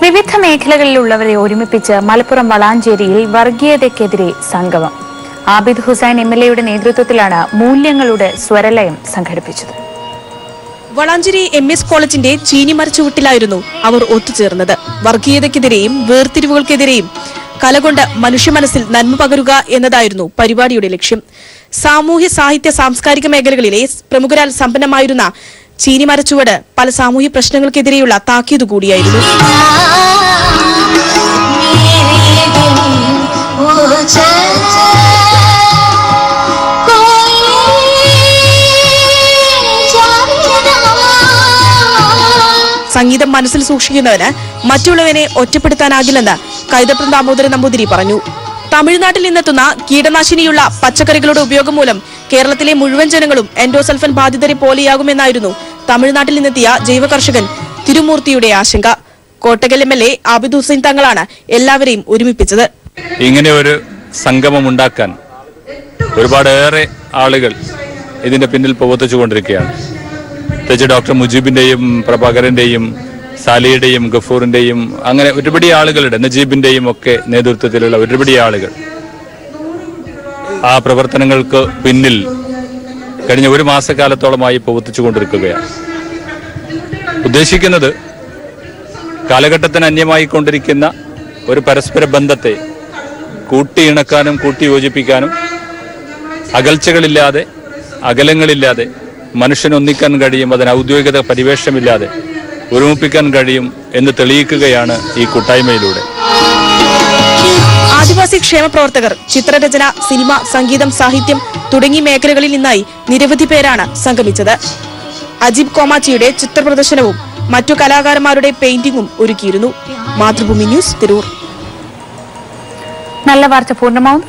വിവിധ മേഖലകളിലുള്ളവരെ ഒരുമിപ്പിച്ച് മലപ്പുറം വളാഞ്ചേരിയിൽ വർഗീയതയ്ക്കെതിരെ സംഗമം. ആബിദ് ഹുസൈൻ എംഎൽഎയുടെ നേതൃത്വത്തിലാണ് മൂല്യങ്ങളുടെ സ്വരലയം സംഘടിപ്പിച്ചത്. വളാഞ്ചേരി MS കോളേജിന്റെ ചീനിമരച്ചുവട്ടിലായിരുന്നു അവർ ഒത്തുചേർന്നത്. വർഗീയതയ്ക്കെതിരെയും വേർതിരിവുകൾക്കെതിരെയും കലകൊണ്ട് മനുഷ്യ മനസ്സിൽ നന്മ പകരുക എന്നതായിരുന്നു പരിപാടിയുടെ ലക്ഷ്യം. സാമൂഹ്യ സാഹിത്യ സാംസ്കാരിക മേഖലകളിലെ പ്രമുഖരാൽ സമ്പന്നമായിരുന്ന ചീനിമരച്ചുവട് പല സാമൂഹ്യ പ്രശ്നങ്ങൾക്കെതിരെയുള്ള താക്കീത് കൂടിയായിരുന്നു. സംഗീതം മനസ്സിൽ സൂക്ഷിക്കുന്നവന് മറ്റുള്ളവനെ ഒറ്റപ്പെടുത്താനാകില്ലെന്ന് കൈതപ്രം ദാമോദരൻ നമ്പൂതിരി പറഞ്ഞു. തമിഴ്നാട്ടിൽ നിന്നെത്തുന്ന കീടനാശിനിയുള്ള പച്ചക്കറികളുടെ ഉപയോഗം മൂലം കേരളത്തിലെ മുഴുവൻ ജനങ്ങളും എൻഡോസൾഫൻ ബാധിതരെ പോലെയാകുമെന്നായിരുന്നു തമിഴ്നാട്ടിൽ നിന്നെത്തിയ ജൈവ കർഷകൻ തിരുമൂർത്തിയുടെ ആശങ്ക. കോട്ടകൽ MLA ആബിദ് ഹുസൈൻ തങ്ങളാണ് എല്ലാവരെയും ഒരുമിപ്പിച്ചത്. ഇങ്ങനെ ഒരു സംഗമം ഉണ്ടാക്കാൻ ഒരുപാടേറെ ആളുകൾ ഇതിന്റെ പിന്നിൽ പ്രവർത്തിച്ചുകൊണ്ടിരിക്കുകയാണ്. പ്രത്യേകിച്ച് ഡോക്ടർ മുജീബിന്റെയും പ്രഭാകരന്റെയും സാലിയുടെയും ഗഫൂറിന്റെയും അങ്ങനെ ഒരുപടി ആളുകളുടെ നജീബിന്റെയും ഒക്കെ നേതൃത്വത്തിലുള്ള ഒരുപടി ആളുകൾ ആ പ്രവർത്തനങ്ങൾക്ക് പിന്നിൽ കഴിഞ്ഞ ഒരു മാസക്കാലത്തോളമായി പ്രവർത്തിച്ചുകൊണ്ടിരിക്കുകയാണ്. ഉദ്ദേശിക്കുന്നത് കാലഘട്ടത്തിന് അന്യമായി കൊണ്ടിരിക്കുന്ന ഒരു പരസ്പര ബന്ധത്തെ കൂട്ടിയിണക്കാനും കൂട്ടിയോജിപ്പിക്കാനും അകൽച്ചകളില്ലാതെ അകലങ്ങളില്ലാതെ മനുഷ്യനൊന്നിക്കാൻ കഴിയും, അതിന് ഔദ്യോഗിക പരിവേഷമില്ലാതെ ഒരുമിപ്പിക്കാൻ കഴിയും എന്ന് തെളിയിക്കുകയാണ് ഈ കൂട്ടായ്മയിലൂടെ. ആദിവാസി ക്ഷേമ പ്രവർത്തകർ, ചിത്രരചന, സിനിമ, സംഗീതം, സാഹിത്യം തുടങ്ങിയ മേഖലകളിൽ നിന്നായി നിരവധി പേരാണ് സംഗമിച്ചത്. അജീബ് കോമാച്ചിയുടെ ചിത്രപ്രദർശനവും മറ്റു കലാകാരന്മാരുടെ പെയിന്റിംഗും ഒരുക്കിയിരുന്നു. മാതൃഭൂമി ന്യൂസ്, തിരൂർ. നല്ല വാർത്ത പൂർണ്ണമാവുന്നു.